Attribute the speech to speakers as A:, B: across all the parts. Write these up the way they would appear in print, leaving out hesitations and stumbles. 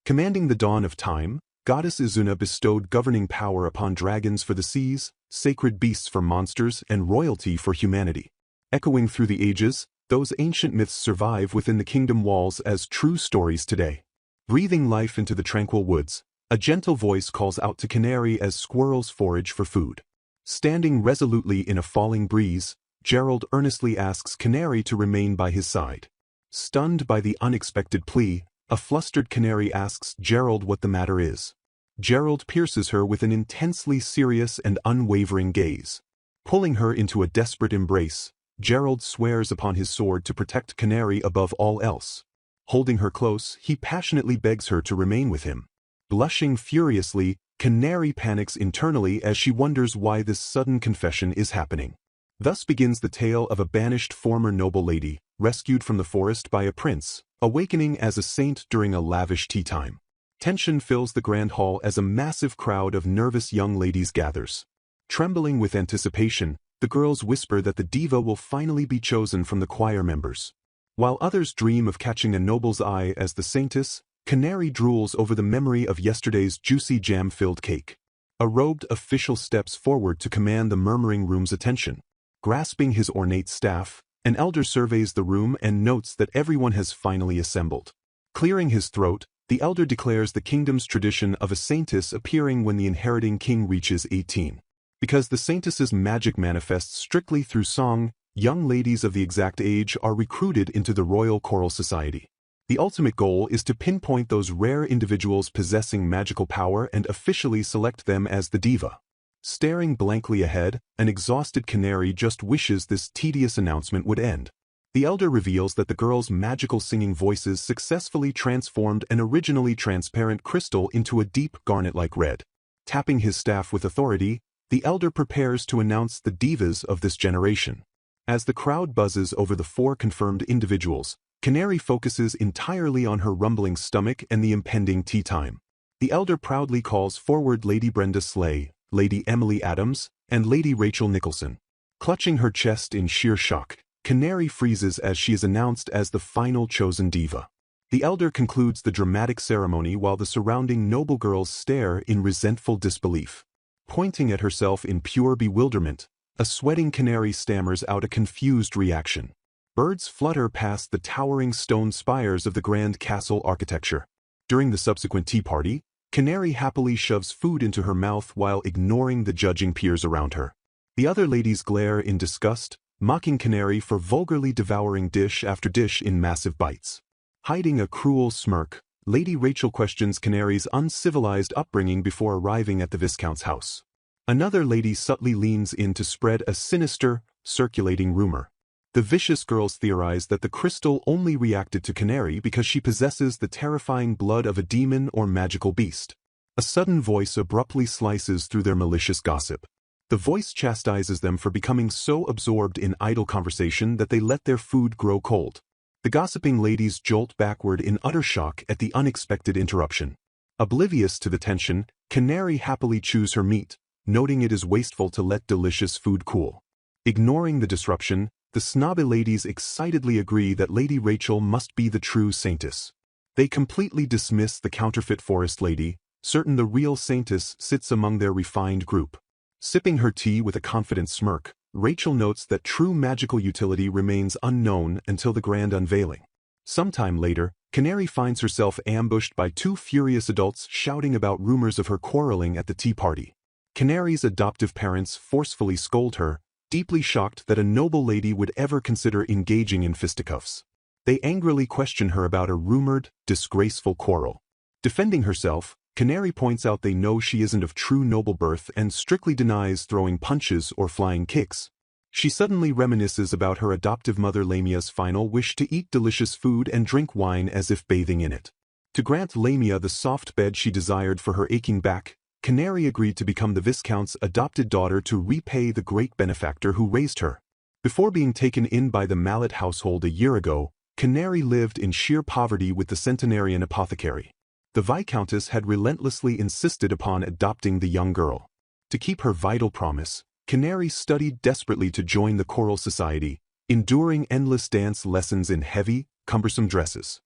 A: Commanding the dawn of time, Goddess Izuna bestowed governing power upon dragons for the seas, sacred beasts for monsters, and royalty for humanity. Echoing through the ages, those ancient myths survive within the kingdom walls as true stories today. Breathing life into the tranquil woods, a gentle voice calls out to Canary as squirrels forage for food. Standing resolutely in a falling breeze, Gerald earnestly asks Canary to remain by his side. Stunned by the unexpected plea, a flustered Canary asks Gerald what the matter is. Gerald pierces her with an intensely serious and unwavering gaze. Pulling her into a desperate embrace, Gerald swears upon his sword to protect Canary above all else. Holding her close, he passionately begs her to remain with him. Blushing furiously, Canary panics internally as she wonders why this sudden confession is happening. Thus begins the tale of a banished former noble lady, rescued from the forest by a prince, awakening as a saint during a lavish tea time. Tension fills the grand hall as a massive crowd of nervous young ladies gathers. Trembling with anticipation, the girls whisper that the diva will finally be chosen from the choir members. While others dream of catching a noble's eye as the saintess, Canary drools over the memory of yesterday's juicy jam-filled cake. A robed official steps forward to command the murmuring room's attention. Grasping his ornate staff, an elder surveys the room and notes that everyone has finally assembled. Clearing his throat, the elder declares the kingdom's tradition of a saintess appearing when the inheriting king reaches 18. Because the saintess's magic manifests strictly through song, young ladies of the exact age are recruited into the Royal Choral Society. The ultimate goal is to pinpoint those rare individuals possessing magical power and officially select them as the diva. Staring blankly ahead, an exhausted Canary just wishes this tedious announcement would end. The elder reveals that the girls' magical singing voices successfully transformed an originally transparent crystal into a deep garnet-like red. Tapping his staff with authority, the elder prepares to announce the divas of this generation. As the crowd buzzes over the 4 confirmed individuals, Canary focuses entirely on her rumbling stomach and the impending tea time. The elder proudly calls forward Lady Brenda Slay, Lady Emily Adams, and Lady Rachel Nicholson. Clutching her chest in sheer shock, Canary freezes as she is announced as the final chosen diva. The elder concludes the dramatic ceremony while the surrounding noble girls stare in resentful disbelief. Pointing at herself in pure bewilderment, a sweating Canary stammers out a confused reaction. Birds flutter past the towering stone spires of the grand castle architecture. During the subsequent tea party, Canary happily shoves food into her mouth while ignoring the judging peers around her. The other ladies glare in disgust, mocking Canary for vulgarly devouring dish after dish in massive bites. Hiding a cruel smirk, Lady Rachel questions Canary's uncivilized upbringing before arriving at the Viscount's house. Another lady subtly leans in to spread a sinister, circulating rumor. The vicious girls theorize that the crystal only reacted to Canary because she possesses the terrifying blood of a demon or magical beast. A sudden voice abruptly slices through their malicious gossip. The voice chastises them for becoming so absorbed in idle conversation that they let their food grow cold. The gossiping ladies jolt backward in utter shock at the unexpected interruption. Oblivious to the tension, Canary happily chews her meat, noting it is wasteful to let delicious food cool. Ignoring the disruption, the snobby ladies excitedly agree that Lady Rachel must be the true saintess. They completely dismiss the counterfeit forest lady, certain the real saintess sits among their refined group. Sipping her tea with a confident smirk, Rachel notes that true magical utility remains unknown until the grand unveiling. Sometime later, Canary finds herself ambushed by 2 furious adults shouting about rumors of her quarreling at the tea party. Canary's adoptive parents forcefully scold her, deeply shocked that a noble lady would ever consider engaging in fisticuffs. They angrily question her about a rumored, disgraceful quarrel. Defending herself, Canary points out they know she isn't of true noble birth and strictly denies throwing punches or flying kicks. She suddenly reminisces about her adoptive mother Lamia's final wish to eat delicious food and drink wine as if bathing in it. To grant Lamia the soft bed she desired for her aching back, Canary agreed to become the Viscount's adopted daughter to repay the great benefactor who raised her. Before being taken in by the Mallet household a year ago, Canary lived in sheer poverty with the centenarian apothecary. The Viscountess had relentlessly insisted upon adopting the young girl. To keep her vital promise, Canary studied desperately to join the choral society, enduring endless dance lessons in heavy, cumbersome dresses.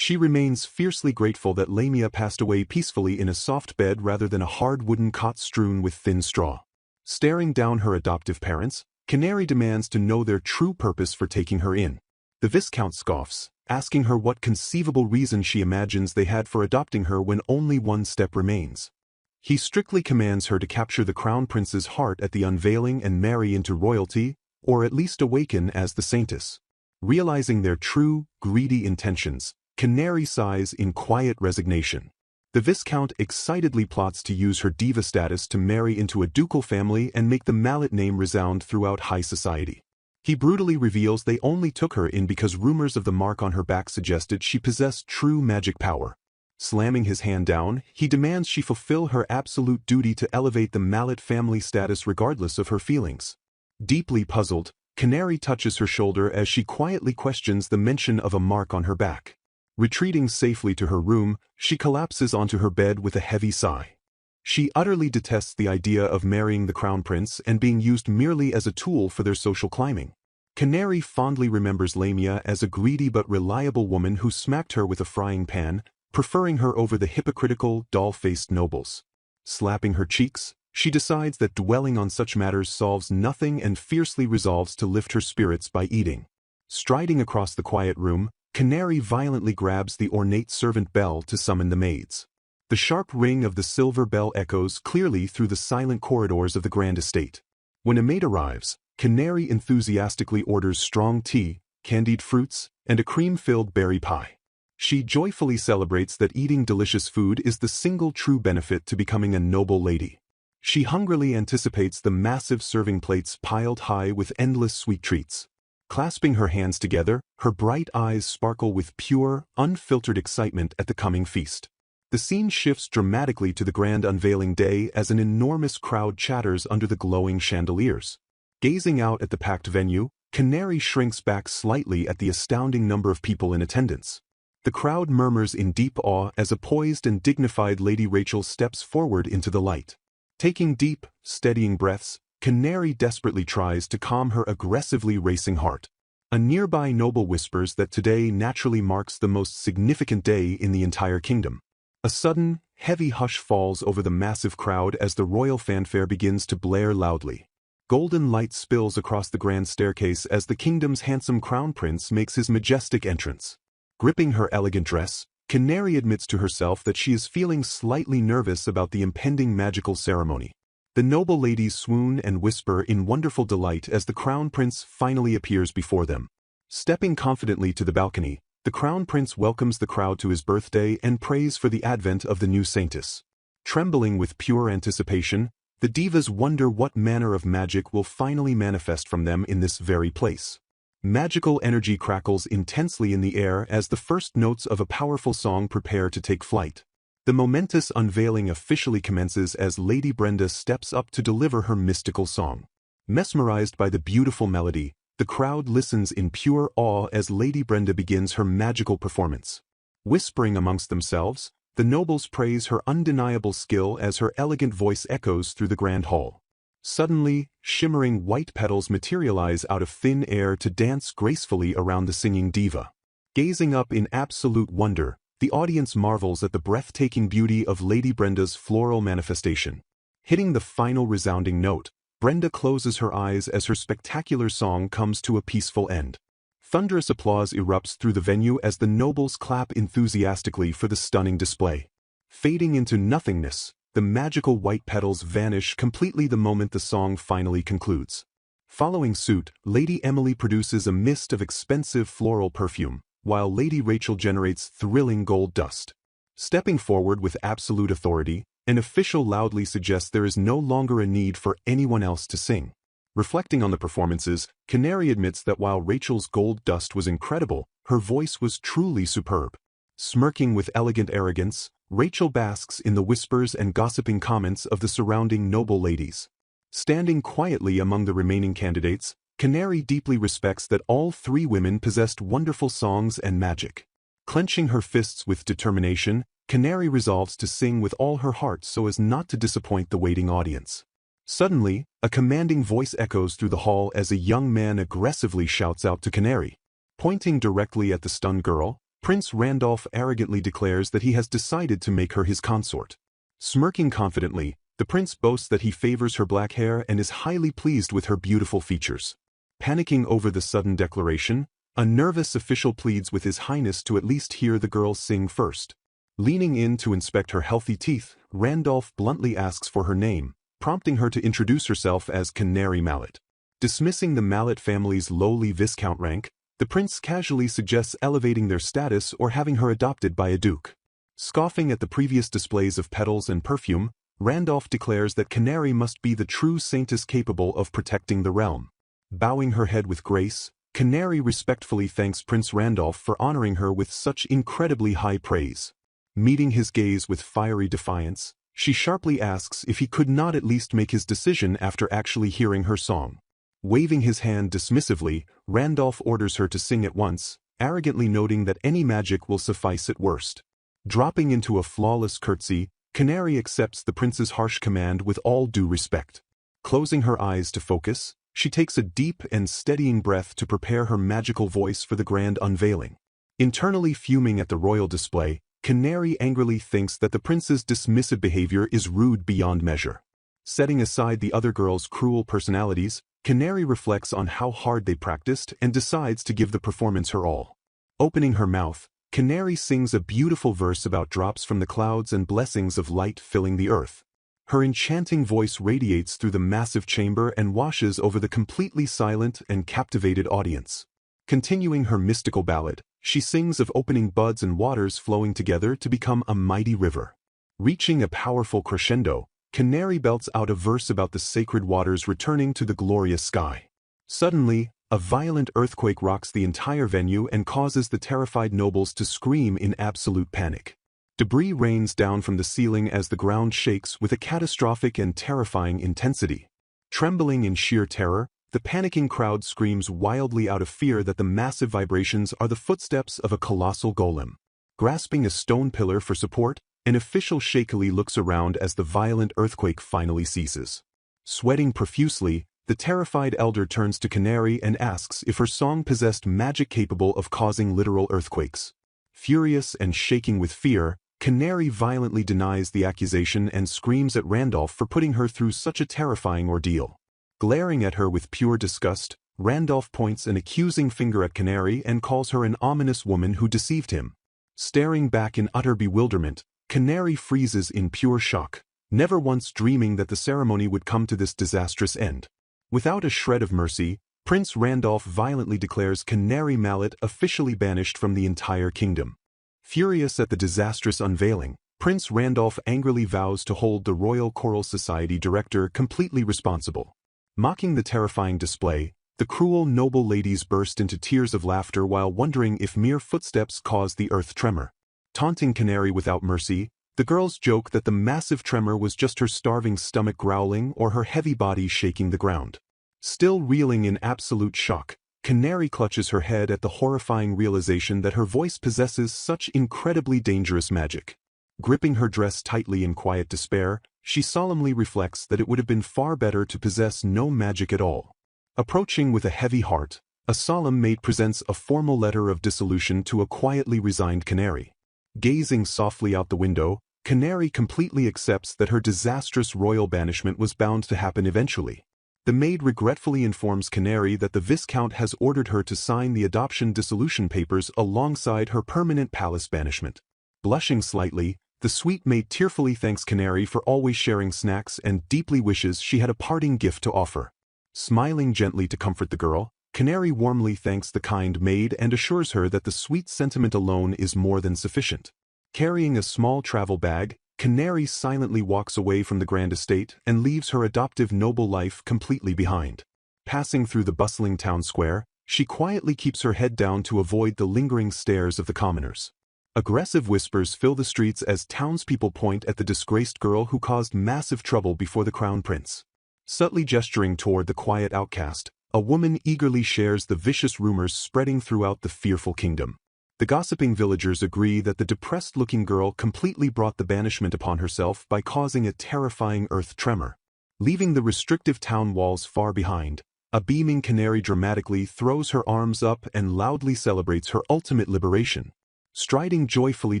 A: She remains fiercely grateful that Lamia passed away peacefully in a soft bed rather than a hard wooden cot strewn with thin straw. Staring down her adoptive parents, Canary demands to know their true purpose for taking her in. The Viscount scoffs, asking her what conceivable reason she imagines they had for adopting her when only one step remains. He strictly commands her to capture the Crown Prince's heart at the unveiling and marry into royalty, or at least awaken as the Saintess. Realizing their true, greedy intentions, Canary sighs in quiet resignation. The Viscount excitedly plots to use her diva status to marry into a ducal family and make the Mallet name resound throughout high society. He brutally reveals they only took her in because rumors of the mark on her back suggested she possessed true magic power. Slamming his hand down, he demands she fulfill her absolute duty to elevate the Mallet family status regardless of her feelings. Deeply puzzled, Canary touches her shoulder as she quietly questions the mention of a mark on her back. Retreating safely to her room, she collapses onto her bed with a heavy sigh. She utterly detests the idea of marrying the Crown Prince and being used merely as a tool for their social climbing. Canary fondly remembers Lamia as a greedy but reliable woman who smacked her with a frying pan, preferring her over the hypocritical, doll-faced nobles. Slapping her cheeks, she decides that dwelling on such matters solves nothing and fiercely resolves to lift her spirits by eating. Striding across the quiet room, Canary violently grabs the ornate servant bell to summon the maids. The sharp ring of the silver bell echoes clearly through the silent corridors of the grand estate. When a maid arrives, Canary enthusiastically orders strong tea, candied fruits, and a cream-filled berry pie. She joyfully celebrates that eating delicious food is the single true benefit to becoming a noble lady. She hungrily anticipates the massive serving plates piled high with endless sweet treats. Clasping her hands together, her bright eyes sparkle with pure, unfiltered excitement at the coming feast. The scene shifts dramatically to the grand unveiling day as an enormous crowd chatters under the glowing chandeliers. Gazing out at the packed venue, Canary shrinks back slightly at the astounding number of people in attendance. The crowd murmurs in deep awe as a poised and dignified Lady Rachel steps forward into the light. Taking deep, steadying breaths, Canary desperately tries to calm her aggressively racing heart. A nearby noble whispers that today naturally marks the most significant day in the entire kingdom. A sudden, heavy hush falls over the massive crowd as the royal fanfare begins to blare loudly. Golden light spills across the grand staircase as the kingdom's handsome crown prince makes his majestic entrance. Gripping her elegant dress, Canary admits to herself that she is feeling slightly nervous about the impending magical ceremony. The noble ladies swoon and whisper in wonderful delight as the crown prince finally appears before them. Stepping confidently to the balcony, the crown prince welcomes the crowd to his birthday and prays for the advent of the new saintess. Trembling with pure anticipation, the divas wonder what manner of magic will finally manifest from them in this very place. Magical energy crackles intensely in the air as the first notes of a powerful song prepare to take flight. The momentous unveiling officially commences as Lady Brenda steps up to deliver her mystical song. Mesmerized by the beautiful melody, the crowd listens in pure awe as Lady Brenda begins her magical performance. Whispering amongst themselves, the nobles praise her undeniable skill as her elegant voice echoes through the grand hall. Suddenly, shimmering white petals materialize out of thin air to dance gracefully around the singing diva. Gazing up in absolute wonder, the audience marvels at the breathtaking beauty of Lady Brenda's floral manifestation. Hitting the final resounding note, Brenda closes her eyes as her spectacular song comes to a peaceful end. Thunderous applause erupts through the venue as the nobles clap enthusiastically for the stunning display. Fading into nothingness, the magical white petals vanish completely the moment the song finally concludes. Following suit, Lady Emily produces a mist of expensive floral perfume, while Lady Rachel generates thrilling gold dust. Stepping forward with absolute authority, an official loudly suggests there is no longer a need for anyone else to sing. Reflecting on the performances, Canary admits that while Rachel's gold dust was incredible, her voice was truly superb. Smirking with elegant arrogance, Rachel basks in the whispers and gossiping comments of the surrounding noble ladies. Standing quietly among the remaining candidates, Canary deeply respects that all three women possessed wonderful songs and magic. Clenching her fists with determination, Canary resolves to sing with all her heart so as not to disappoint the waiting audience. Suddenly, a commanding voice echoes through the hall as a young man aggressively shouts out to Canary. Pointing directly at the stunned girl, Prince Randolph arrogantly declares that he has decided to make her his consort. Smirking confidently, the prince boasts that he favors her black hair and is highly pleased with her beautiful features. Panicking over the sudden declaration, a nervous official pleads with His Highness to at least hear the girl sing first. Leaning in to inspect her healthy teeth, Randolph bluntly asks for her name, prompting her to introduce herself as Canary Mallet. Dismissing the Mallet family's lowly viscount rank, the prince casually suggests elevating their status or having her adopted by a duke. Scoffing at the previous displays of petals and perfume, Randolph declares that Canary must be the true saintess capable of protecting the realm. Bowing her head with grace, Canary respectfully thanks Prince Randolph for honoring her with such incredibly high praise. Meeting his gaze with fiery defiance, she sharply asks if he could not at least make his decision after actually hearing her song. Waving his hand dismissively, Randolph orders her to sing at once, arrogantly noting that any magic will suffice at worst. Dropping into a flawless curtsy, Canary accepts the prince's harsh command with all due respect. Closing her eyes to focus, she takes a deep and steadying breath to prepare her magical voice for the grand unveiling. Internally fuming at the royal display, Canary angrily thinks that the prince's dismissive behavior is rude beyond measure. Setting aside the other girls' cruel personalities, Canary reflects on how hard they practiced and decides to give the performance her all. Opening her mouth, Canary sings a beautiful verse about drops from the clouds and blessings of light filling the earth. Her enchanting voice radiates through the massive chamber and washes over the completely silent and captivated audience. Continuing her mystical ballad, she sings of opening buds and waters flowing together to become a mighty river. Reaching a powerful crescendo, Canary belts out a verse about the sacred waters returning to the glorious sky. Suddenly, a violent earthquake rocks the entire venue and causes the terrified nobles to scream in absolute panic. Debris rains down from the ceiling as the ground shakes with a catastrophic and terrifying intensity. Trembling in sheer terror, the panicking crowd screams wildly out of fear that the massive vibrations are the footsteps of a colossal golem. Grasping a stone pillar for support, an official shakily looks around as the violent earthquake finally ceases. Sweating profusely, the terrified elder turns to Canary and asks if her song possessed magic capable of causing literal earthquakes. Furious and shaking with fear, Canary violently denies the accusation and screams at Randolph for putting her through such a terrifying ordeal. Glaring at her with pure disgust, Randolph points an accusing finger at Canary and calls her an ominous woman who deceived him. Staring back in utter bewilderment, Canary freezes in pure shock, never once dreaming that the ceremony would come to this disastrous end. Without a shred of mercy, Prince Randolph violently declares Canary Mallet officially banished from the entire kingdom. Furious at the disastrous unveiling, Prince Randolph angrily vows to hold the Royal Choral Society director completely responsible. Mocking the terrifying display, the cruel noble ladies burst into tears of laughter while wondering if mere footsteps caused the earth tremor. Taunting Canary without mercy, the girls joke that the massive tremor was just her starving stomach growling or her heavy body shaking the ground. Still reeling in absolute shock, Canary clutches her head at the horrifying realization that her voice possesses such incredibly dangerous magic. Gripping her dress tightly in quiet despair, she solemnly reflects that it would have been far better to possess no magic at all. Approaching with a heavy heart, a solemn maid presents a formal letter of dissolution to a quietly resigned Canary. Gazing softly out the window, Canary completely accepts that her disastrous royal banishment was bound to happen eventually. The maid regretfully informs Canary that the Viscount has ordered her to sign the adoption dissolution papers alongside her permanent palace banishment. Blushing slightly, the sweet maid tearfully thanks Canary for always sharing snacks and deeply wishes she had a parting gift to offer. Smiling gently to comfort the girl, Canary warmly thanks the kind maid and assures her that the sweet sentiment alone is more than sufficient. Carrying a small travel bag, Canary silently walks away from the grand estate and leaves her adoptive noble life completely behind. Passing through the bustling town square, she quietly keeps her head down to avoid the lingering stares of the commoners. Aggressive whispers fill the streets as townspeople point at the disgraced girl who caused massive trouble before the crown prince. Subtly gesturing toward the quiet outcast, a woman eagerly shares the vicious rumors spreading throughout the fearful kingdom. The gossiping villagers agree that the depressed-looking girl completely brought the banishment upon herself by causing a terrifying earth tremor. Leaving the restrictive town walls far behind, a beaming Canary dramatically throws her arms up and loudly celebrates her ultimate liberation. Striding joyfully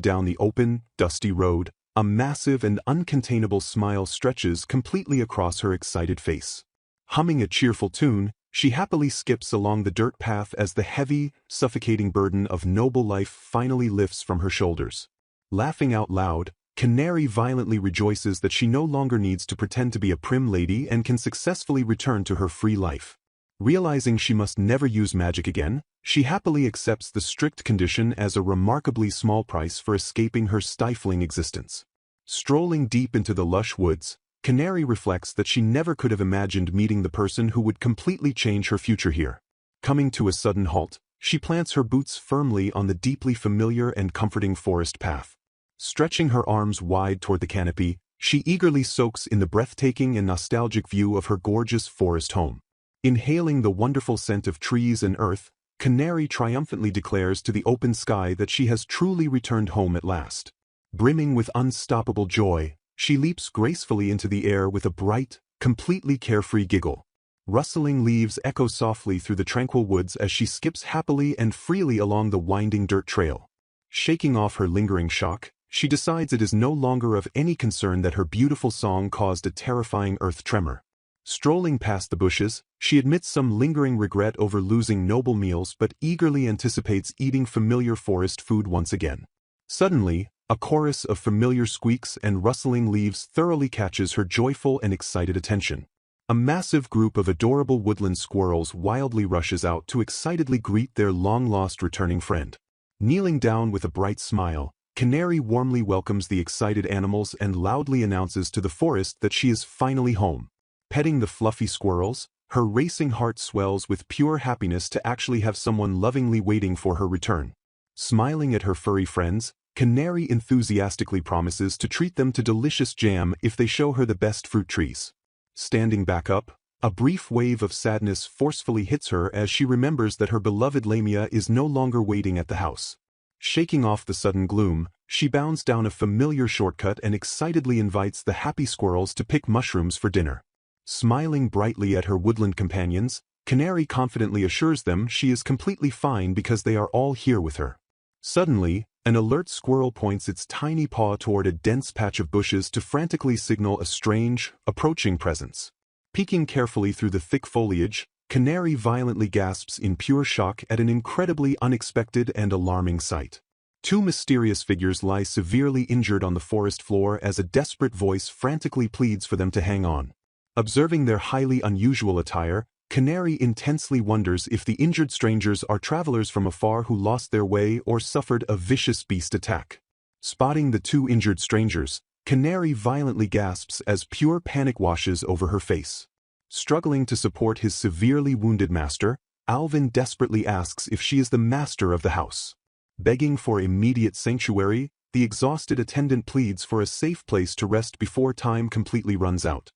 A: down the open, dusty road, a massive and uncontainable smile stretches completely across her excited face. Humming a cheerful tune, she happily skips along the dirt path as the heavy, suffocating burden of noble life finally lifts from her shoulders. Laughing out loud, Canary violently rejoices that she no longer needs to pretend to be a prim lady and can successfully return to her free life. Realizing she must never use magic again, she happily accepts the strict condition as a remarkably small price for escaping her stifling existence. Strolling deep into the lush woods, Canary reflects that she never could have imagined meeting the person who would completely change her future here. Coming to a sudden halt, she plants her boots firmly on the deeply familiar and comforting forest path. Stretching her arms wide toward the canopy, she eagerly soaks in the breathtaking and nostalgic view of her gorgeous forest home. Inhaling the wonderful scent of trees and earth, Canary triumphantly declares to the open sky that she has truly returned home at last. Brimming with unstoppable joy, she leaps gracefully into the air with a bright, completely carefree giggle. Rustling leaves echo softly through the tranquil woods as she skips happily and freely along the winding dirt trail. Shaking off her lingering shock, she decides it is no longer of any concern that her beautiful song caused a terrifying earth tremor. Strolling past the bushes, she admits some lingering regret over losing noble meals but eagerly anticipates eating familiar forest food once again. Suddenly, a chorus of familiar squeaks and rustling leaves thoroughly catches her joyful and excited attention. A massive group of adorable woodland squirrels wildly rushes out to excitedly greet their long-lost returning friend. Kneeling down with a bright smile, Canary warmly welcomes the excited animals and loudly announces to the forest that she is finally home. Petting the fluffy squirrels, her racing heart swells with pure happiness to actually have someone lovingly waiting for her return. Smiling at her furry friends, Canary enthusiastically promises to treat them to delicious jam if they show her the best fruit trees. Standing back up, a brief wave of sadness forcefully hits her as she remembers that her beloved Lamia is no longer waiting at the house. Shaking off the sudden gloom, she bounds down a familiar shortcut and excitedly invites the happy squirrels to pick mushrooms for dinner. Smiling brightly at her woodland companions, Canary confidently assures them she is completely fine because they are all here with her. Suddenly, an alert squirrel points its tiny paw toward a dense patch of bushes to frantically signal a strange, approaching presence. Peeking carefully through the thick foliage, Canary violently gasps in pure shock at an incredibly unexpected and alarming sight. Two mysterious figures lie severely injured on the forest floor as a desperate voice frantically pleads for them to hang on. Observing their highly unusual attire, Canary intensely wonders if the injured strangers are travelers from afar who lost their way or suffered a vicious beast attack. Spotting the two injured strangers, Canary violently gasps as pure panic washes over her face. Struggling to support his severely wounded master, Alvin desperately asks if she is the master of the house. Begging for immediate sanctuary, the exhausted attendant pleads for a safe place to rest before time completely runs out.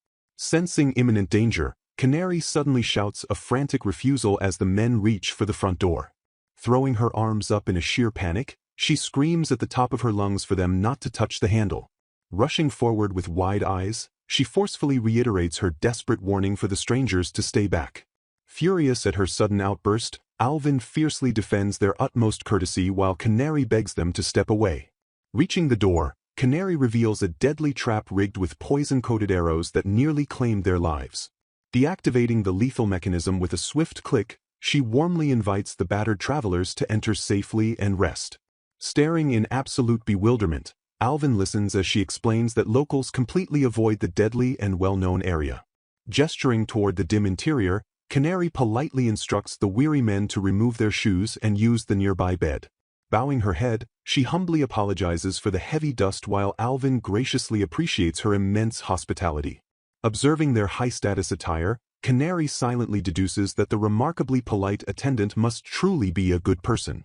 A: Sensing imminent danger, Canary suddenly shouts a frantic refusal as the men reach for the front door. Throwing her arms up in a sheer panic, she screams at the top of her lungs for them not to touch the handle. Rushing forward with wide eyes, she forcefully reiterates her desperate warning for the strangers to stay back. Furious at her sudden outburst, Alvin fiercely defends their utmost courtesy while Canary begs them to step away. Reaching the door, Canary reveals a deadly trap rigged with poison-coated arrows that nearly claimed their lives. Deactivating the lethal mechanism with a swift click, she warmly invites the battered travelers to enter safely and rest. Staring in absolute bewilderment, Alvin listens as she explains that locals completely avoid the deadly and well-known area. Gesturing toward the dim interior, Canary politely instructs the weary men to remove their shoes and use the nearby bed. Bowing her head, she humbly apologizes for the heavy dust while Alvin graciously appreciates her immense hospitality. Observing their high-status attire, Canary silently deduces that the remarkably polite attendant must truly be a good person.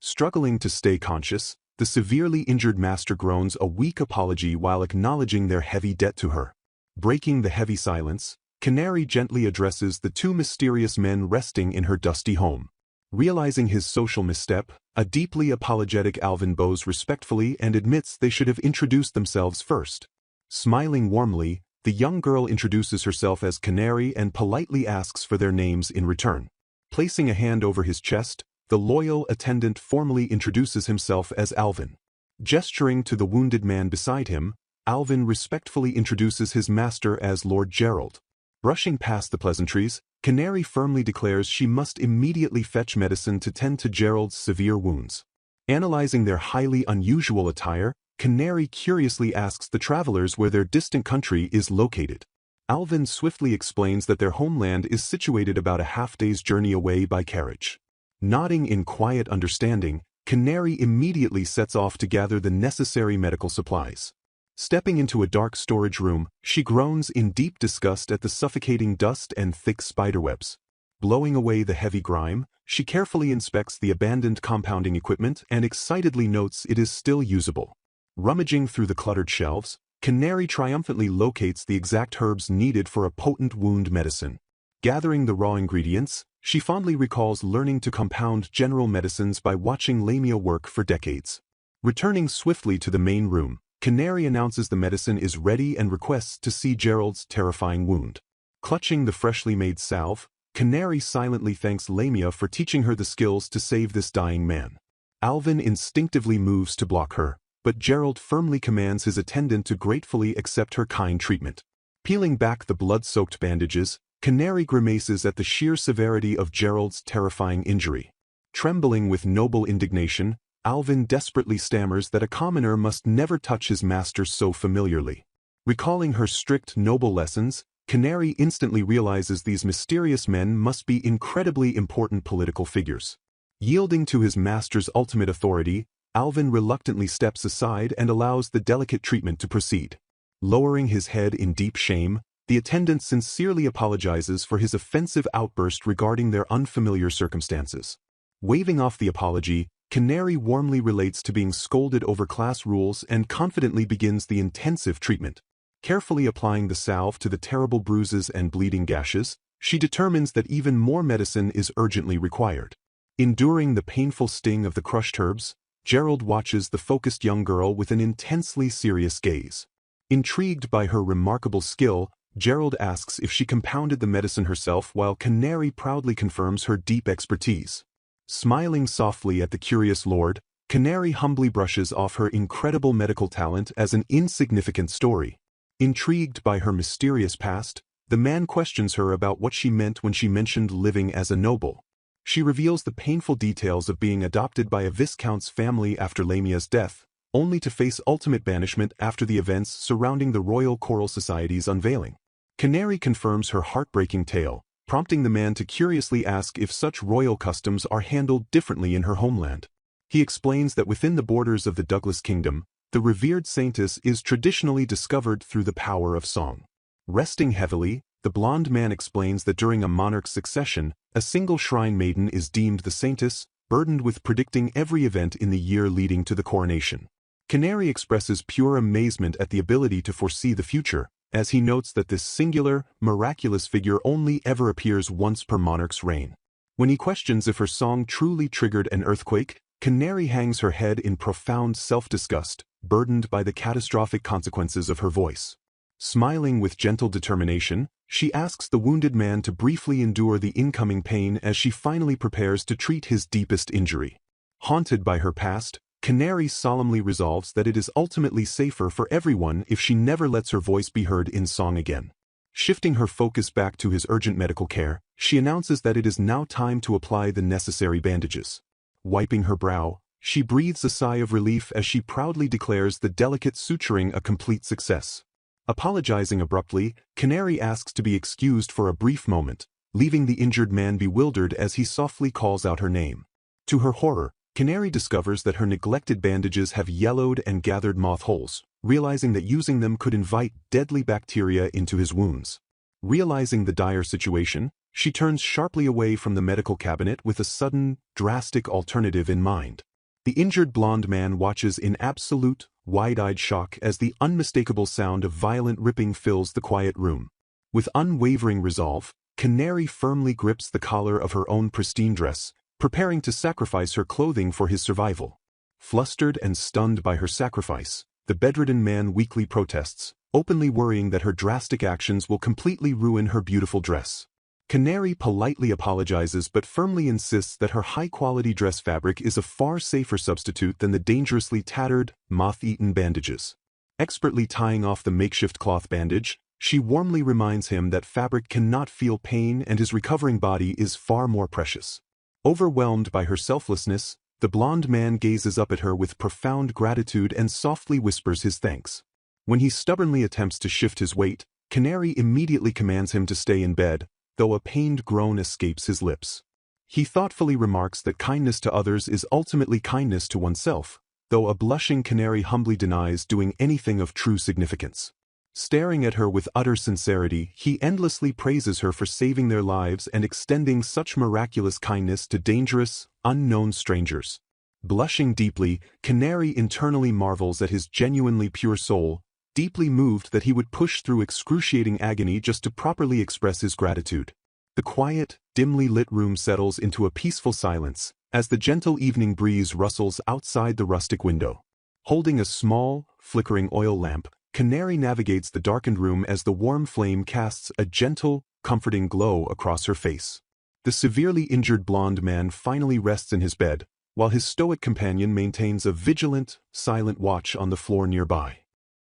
A: Struggling to stay conscious, the severely injured master groans a weak apology while acknowledging their heavy debt to her. Breaking the heavy silence, Canary gently addresses the two mysterious men resting in her dusty home. Realizing his social misstep, a deeply apologetic Alvin bows respectfully and admits they should have introduced themselves first. Smiling warmly, the young girl introduces herself as Canary and politely asks for their names in return. Placing a hand over his chest, the loyal attendant formally introduces himself as Alvin. Gesturing to the wounded man beside him, Alvin respectfully introduces his master as Lord Gerald. Brushing past the pleasantries, Canary firmly declares she must immediately fetch medicine to tend to Gerald's severe wounds. Analyzing their highly unusual attire, Canary curiously asks the travelers where their distant country is located. Alvin swiftly explains that their homeland is situated about a half-day's journey away by carriage. Nodding in quiet understanding, Canary immediately sets off to gather the necessary medical supplies. Stepping into a dark storage room, she groans in deep disgust at the suffocating dust and thick spiderwebs. Blowing away the heavy grime, she carefully inspects the abandoned compounding equipment and excitedly notes it is still usable. Rummaging through the cluttered shelves, Canary triumphantly locates the exact herbs needed for a potent wound medicine. Gathering the raw ingredients, she fondly recalls learning to compound general medicines by watching Lamia work for decades. Returning swiftly to the main room, Canary announces the medicine is ready and requests to see Gerald's terrifying wound. Clutching the freshly made salve, Canary silently thanks Lamia for teaching her the skills to save this dying man. Alvin instinctively moves to block her, but Gerald firmly commands his attendant to gratefully accept her kind treatment. Peeling back the blood-soaked bandages, Canary grimaces at the sheer severity of Gerald's terrifying injury. Trembling with noble indignation, Alvin desperately stammers that a commoner must never touch his master so familiarly. Recalling her strict noble lessons, Canary instantly realizes these mysterious men must be incredibly important political figures. Yielding to his master's ultimate authority, Alvin reluctantly steps aside and allows the delicate treatment to proceed. Lowering his head in deep shame, the attendant sincerely apologizes for his offensive outburst regarding their unfamiliar circumstances. Waving off the apology, Canary warmly relates to being scolded over class rules and confidently begins the intensive treatment. Carefully applying the salve to the terrible bruises and bleeding gashes, she determines that even more medicine is urgently required. Enduring the painful sting of the crushed herbs, Gerald watches the focused young girl with an intensely serious gaze. Intrigued by her remarkable skill, Gerald asks if she compounded the medicine herself, while Canary proudly confirms her deep expertise. Smiling softly at the curious lord, Canary humbly brushes off her incredible medical talent as an insignificant story. Intrigued by her mysterious past, the man questions her about what she meant when she mentioned living as a noble. She reveals the painful details of being adopted by a viscount's family after Lamia's death, only to face ultimate banishment after the events surrounding the Royal Choral Society's unveiling. Canary confirms her heartbreaking tale, prompting the man to curiously ask if such royal customs are handled differently in her homeland. He explains that within the borders of the Douglas Kingdom, the revered saintess is traditionally discovered through the power of song. Resting heavily, the blonde man explains that during a monarch's succession, a single shrine maiden is deemed the saintess, burdened with predicting every event in the year leading to the coronation. Canary expresses pure amazement at the ability to foresee the future, as he notes that this singular, miraculous figure only ever appears once per monarch's reign. When he questions if her song truly triggered an earthquake, Canary hangs her head in profound self-disgust, burdened by the catastrophic consequences of her voice. Smiling with gentle determination, she asks the wounded man to briefly endure the incoming pain as she finally prepares to treat his deepest injury. Haunted by her past, Canary solemnly resolves that it is ultimately safer for everyone if she never lets her voice be heard in song again. Shifting her focus back to his urgent medical care, she announces that it is now time to apply the necessary bandages. Wiping her brow, she breathes a sigh of relief as she proudly declares the delicate suturing a complete success. Apologizing abruptly, Canary asks to be excused for a brief moment, leaving the injured man bewildered as he softly calls out her name. To her horror, Canary discovers that her neglected bandages have yellowed and gathered moth holes, realizing that using them could invite deadly bacteria into his wounds. Realizing the dire situation, she turns sharply away from the medical cabinet with a sudden, drastic alternative in mind. The injured blonde man watches in absolute, wide-eyed shock as the unmistakable sound of violent ripping fills the quiet room. With unwavering resolve, Canary firmly grips the collar of her own pristine dress, preparing to sacrifice her clothing for his survival. Flustered and stunned by her sacrifice, the bedridden man weakly protests, openly worrying that her drastic actions will completely ruin her beautiful dress. Canary politely apologizes but firmly insists that her high-quality dress fabric is a far safer substitute than the dangerously tattered, moth-eaten bandages. Expertly tying off the makeshift cloth bandage, she warmly reminds him that fabric cannot feel pain and his recovering body is far more precious. Overwhelmed by her selflessness, the blonde man gazes up at her with profound gratitude and softly whispers his thanks. When he stubbornly attempts to shift his weight, Canary immediately commands him to stay in bed, though a pained groan escapes his lips. He thoughtfully remarks that kindness to others is ultimately kindness to oneself, though a blushing Canary humbly denies doing anything of true significance. Staring at her with utter sincerity, he endlessly praises her for saving their lives and extending such miraculous kindness to dangerous, unknown strangers. Blushing deeply, Canary internally marvels at his genuinely pure soul, deeply moved that he would push through excruciating agony just to properly express his gratitude. The quiet, dimly lit room settles into a peaceful silence, as the gentle evening breeze rustles outside the rustic window. Holding a small, flickering oil lamp, Canary navigates the darkened room as the warm flame casts a gentle, comforting glow across her face. The severely injured blonde man finally rests in his bed, while his stoic companion maintains a vigilant, silent watch on the floor nearby.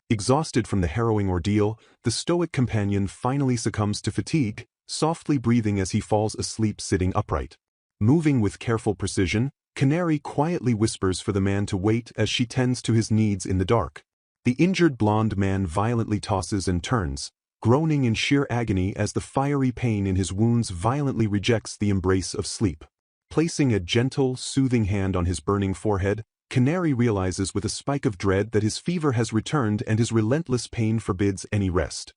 A: Exhausted from the harrowing ordeal, the stoic companion finally succumbs to fatigue, softly breathing as he falls asleep sitting upright. Moving with careful precision, Canary quietly whispers for the man to wait as she tends to his needs in the dark. The injured blonde man violently tosses and turns, groaning in sheer agony as the fiery pain in his wounds violently rejects the embrace of sleep. Placing a gentle, soothing hand on his burning forehead, Canary realizes with a spike of dread that his fever has returned and his relentless pain forbids any rest.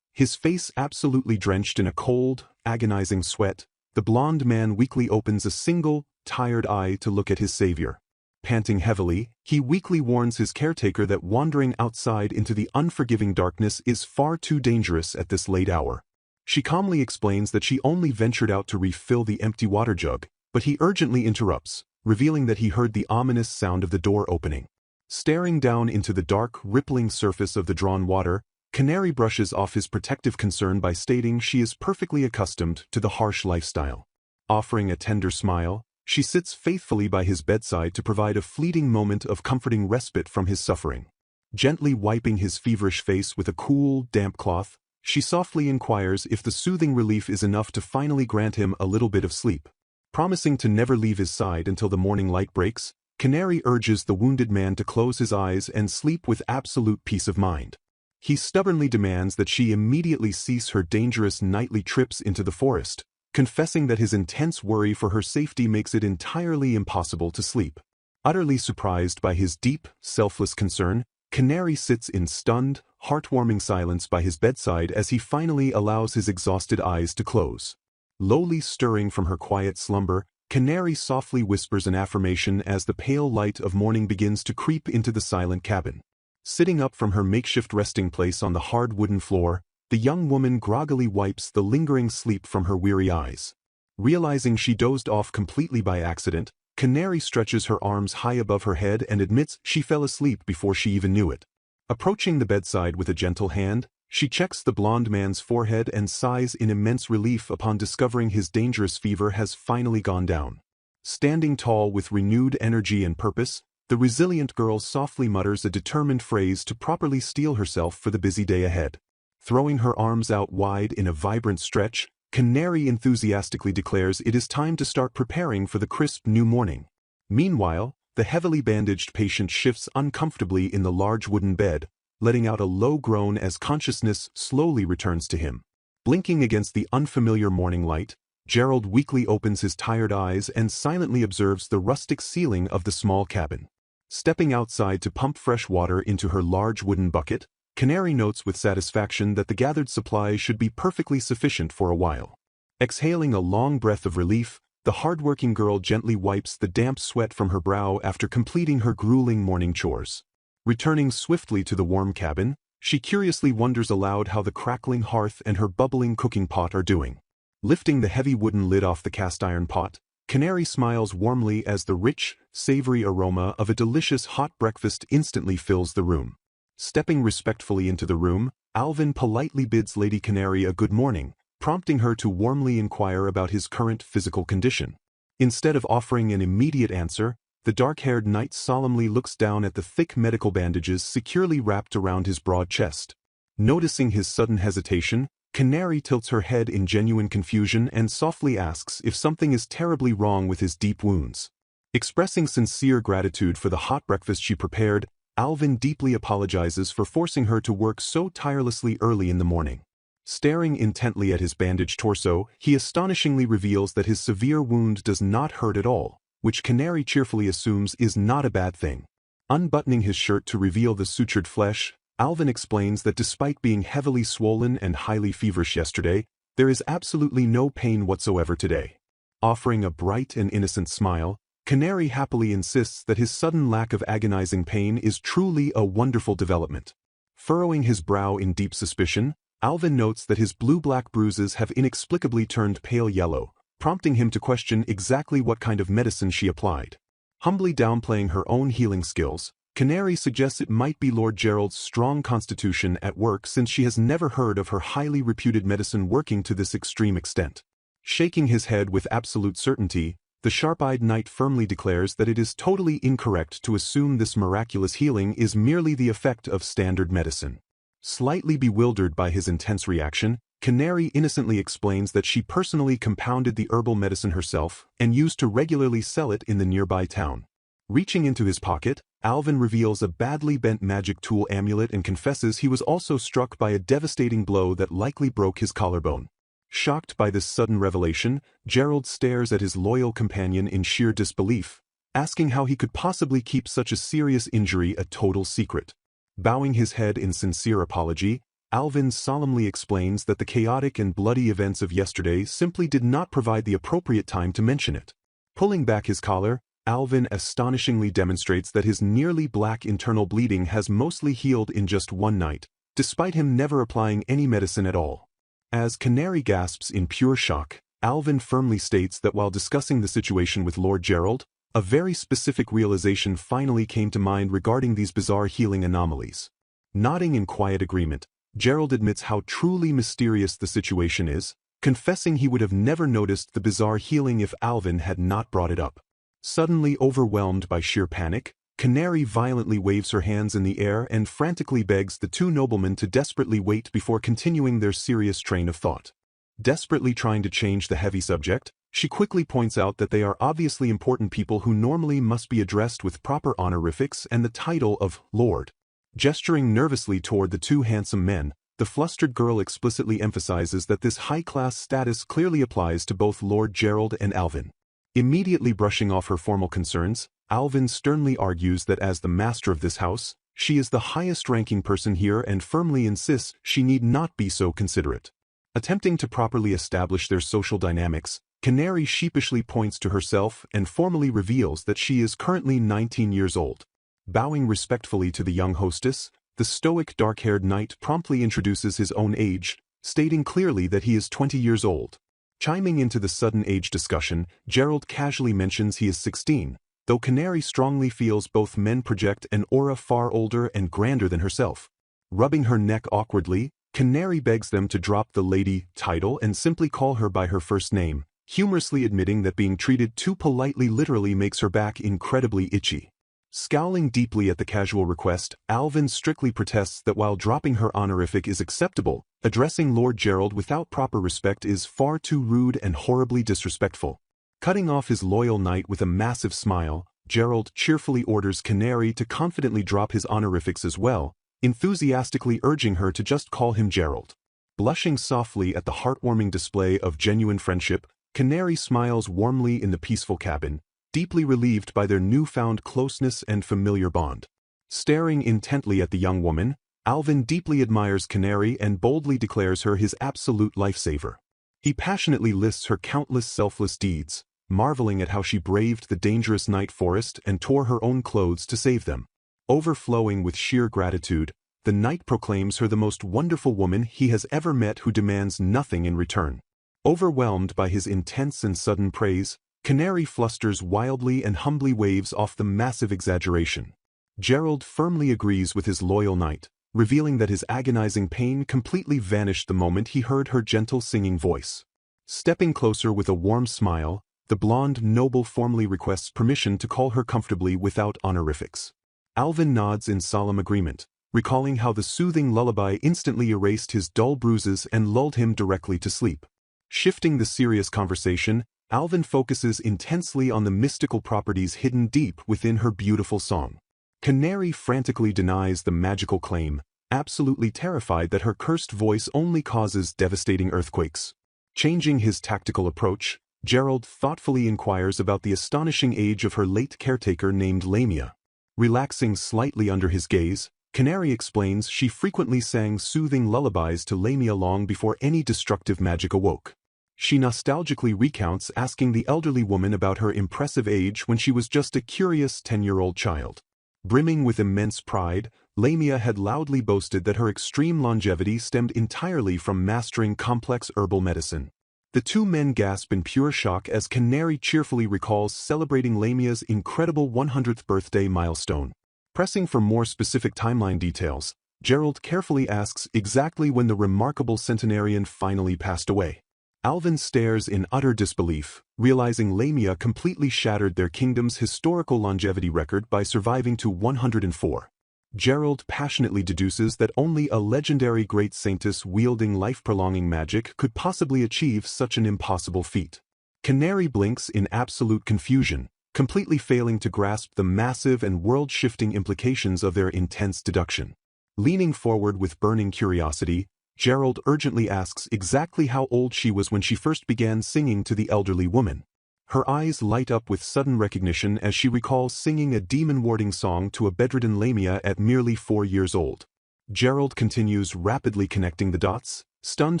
A: His face absolutely drenched in a cold, agonizing sweat, the blonde man weakly opens a single, tired eye to look at his savior. Panting heavily, he weakly warns his caretaker that wandering outside into the unforgiving darkness is far too dangerous at this late hour. She calmly explains that she only ventured out to refill the empty water jug, but he urgently interrupts, revealing that he heard the ominous sound of the door opening. Staring down into the dark, rippling surface of the drawn water, Canary brushes off his protective concern by stating she is perfectly accustomed to the harsh lifestyle. Offering a tender smile, she sits faithfully by his bedside to provide a fleeting moment of comforting respite from his suffering. Gently wiping his feverish face with a cool, damp cloth, she softly inquires if the soothing relief is enough to finally grant him a little bit of sleep. Promising to never leave his side until the morning light breaks, Canary urges the wounded man to close his eyes and sleep with absolute peace of mind. He stubbornly demands that she immediately cease her dangerous nightly trips into the forest, confessing that his intense worry for her safety makes it entirely impossible to sleep. Utterly surprised by his deep, selfless concern, Canary sits in stunned, heartwarming silence by his bedside as he finally allows his exhausted eyes to close. Lowly stirring from her quiet slumber, Canary softly whispers an affirmation as the pale light of morning begins to creep into the silent cabin. Sitting up from her makeshift resting place on the hard wooden floor, the young woman groggily wipes the lingering sleep from her weary eyes. Realizing she dozed off completely by accident, Canary stretches her arms high above her head and admits she fell asleep before she even knew it. Approaching the bedside with a gentle hand, she checks the blonde man's forehead and sighs in immense relief upon discovering his dangerous fever has finally gone down. Standing tall with renewed energy and purpose, the resilient girl softly mutters a determined phrase to properly steel herself for the busy day ahead. Throwing her arms out wide in a vibrant stretch, Canary enthusiastically declares it is time to start preparing for the crisp new morning. Meanwhile, the heavily bandaged patient shifts uncomfortably in the large wooden bed, letting out a low groan as consciousness slowly returns to him. Blinking against the unfamiliar morning light, Gerald weakly opens his tired eyes and silently observes the rustic ceiling of the small cabin. Stepping outside to pump fresh water into her large wooden bucket, Canary notes with satisfaction that the gathered supplies should be perfectly sufficient for a while. Exhaling a long breath of relief, the hardworking girl gently wipes the damp sweat from her brow after completing her grueling morning chores. Returning swiftly to the warm cabin, she curiously wonders aloud how the crackling hearth and her bubbling cooking pot are doing. Lifting the heavy wooden lid off the cast-iron pot, Canary smiles warmly as the rich, savory aroma of a delicious hot breakfast instantly fills the room. Stepping respectfully into the room, Alvin politely bids Lady Canary a good morning, prompting her to warmly inquire about his current physical condition. Instead of offering an immediate answer, the dark-haired knight solemnly looks down at the thick medical bandages securely wrapped around his broad chest. Noticing his sudden hesitation, Canary tilts her head in genuine confusion and softly asks if something is terribly wrong with his deep wounds. Expressing sincere gratitude for the hot breakfast she prepared, Alvin deeply apologizes for forcing her to work so tirelessly early in the morning. Staring intently at his bandaged torso, he astonishingly reveals that his severe wound does not hurt at all, which Canary cheerfully assumes is not a bad thing. Unbuttoning his shirt to reveal the sutured flesh, Alvin explains that despite being heavily swollen and highly feverish yesterday, there is absolutely no pain whatsoever today. Offering a bright and innocent smile, Canary happily insists that his sudden lack of agonizing pain is truly a wonderful development. Furrowing his brow in deep suspicion, Alvin notes that his blue-black bruises have inexplicably turned pale yellow, prompting him to question exactly what kind of medicine she applied. Humbly downplaying her own healing skills, Canary suggests it might be Lord Gerald's strong constitution at work since she has never heard of her highly reputed medicine working to this extreme extent. Shaking his head with absolute certainty, the sharp-eyed knight firmly declares that it is totally incorrect to assume this miraculous healing is merely the effect of standard medicine. Slightly bewildered by his intense reaction, Canary innocently explains that she personally compounded the herbal medicine herself and used to regularly sell it in the nearby town. Reaching into his pocket, Alvin reveals a badly bent magic tool amulet and confesses he was also struck by a devastating blow that likely broke his collarbone. Shocked by this sudden revelation, Gerald stares at his loyal companion in sheer disbelief, asking how he could possibly keep such a serious injury a total secret. Bowing his head in sincere apology, Alvin solemnly explains that the chaotic and bloody events of yesterday simply did not provide the appropriate time to mention it. Pulling back his collar, Alvin astonishingly demonstrates that his nearly black internal bleeding has mostly healed in just one night, despite him never applying any medicine at all. As Canary gasps in pure shock, Alvin firmly states that while discussing the situation with Lord Gerald, a very specific realization finally came to mind regarding these bizarre healing anomalies. Nodding in quiet agreement, Gerald admits how truly mysterious the situation is, confessing he would have never noticed the bizarre healing if Alvin had not brought it up. Suddenly overwhelmed by sheer panic, Canary violently waves her hands in the air and frantically begs the two noblemen to desperately wait before continuing their serious train of thought. Desperately trying to change the heavy subject, she quickly points out that they are obviously important people who normally must be addressed with proper honorifics and the title of Lord. Gesturing nervously toward the two handsome men, the flustered girl explicitly emphasizes that this high-class status clearly applies to both Lord Gerald and Alvin. Immediately brushing off her formal concerns, Alvin sternly argues that as the master of this house, she is the highest-ranking person here and firmly insists she need not be so considerate. Attempting to properly establish their social dynamics, Canary sheepishly points to herself and formally reveals that she is currently 19 years old. Bowing respectfully to the young hostess, the stoic dark-haired knight promptly introduces his own age, stating clearly that he is 20 years old. Chiming into the sudden age discussion, Gerald casually mentions he is 16, though Canary strongly feels both men project an aura far older and grander than herself. Rubbing her neck awkwardly, Canary begs them to drop the lady title and simply call her by her first name, humorously admitting that being treated too politely literally makes her back incredibly itchy. Scowling deeply at the casual request, Alvin strictly protests that while dropping her honorific is acceptable, addressing Lord Gerald without proper respect is far too rude and horribly disrespectful. Cutting off his loyal knight with a massive smile, Gerald cheerfully orders Canary to confidently drop his honorifics as well, enthusiastically urging her to just call him Gerald. Blushing softly at the heartwarming display of genuine friendship, Canary smiles warmly in the peaceful cabin, deeply relieved by their newfound closeness and familiar bond. Staring intently at the young woman, Alvin deeply admires Canary and boldly declares her his absolute lifesaver. He passionately lists her countless selfless deeds, marveling at how she braved the dangerous night forest and tore her own clothes to save them. Overflowing with sheer gratitude, the knight proclaims her the most wonderful woman he has ever met who demands nothing in return. Overwhelmed by his intense and sudden praise, Canary flusters wildly and humbly waves off the massive exaggeration. Gerald firmly agrees with his loyal knight, revealing that his agonizing pain completely vanished the moment he heard her gentle singing voice. Stepping closer with a warm smile, the blonde noble formally requests permission to call her comfortably without honorifics. Alvin nods in solemn agreement, recalling how the soothing lullaby instantly erased his dull bruises and lulled him directly to sleep. Shifting the serious conversation, Alvin focuses intensely on the mystical properties hidden deep within her beautiful song. Canary frantically denies the magical claim, absolutely terrified that her cursed voice only causes devastating earthquakes. Changing his tactical approach, Gerald thoughtfully inquires about the astonishing age of her late caretaker named Lamia. Relaxing slightly under his gaze, Canary explains she frequently sang soothing lullabies to Lamia long before any destructive magic awoke. She nostalgically recounts asking the elderly woman about her impressive age when she was just a curious 10-year-old child. Brimming with immense pride, Lamia had loudly boasted that her extreme longevity stemmed entirely from mastering complex herbal medicine. The two men gasp in pure shock as Canary cheerfully recalls celebrating Lamia's incredible 100th birthday milestone. Pressing for more specific timeline details, Gerald carefully asks exactly when the remarkable centenarian finally passed away. Alvin stares in utter disbelief, realizing Lamia completely shattered their kingdom's historical longevity record by surviving to 104. Gerald passionately deduces that only a legendary great saintess wielding life-prolonging magic could possibly achieve such an impossible feat. Canary blinks in absolute confusion, completely failing to grasp the massive and world-shifting implications of their intense deduction. Leaning forward with burning curiosity, Gerald urgently asks exactly how old she was when she first began singing to the elderly woman. Her eyes light up with sudden recognition as she recalls singing a demon-warding song to a bedridden Lamia at merely 4 years old. Gerald continues rapidly connecting the dots, stunned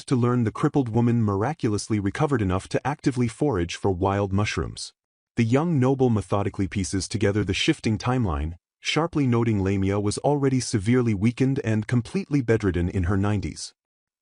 A: to learn the crippled woman miraculously recovered enough to actively forage for wild mushrooms. The young noble methodically pieces together the shifting timeline, sharply noting Lamia was already severely weakened and completely bedridden in her 90s.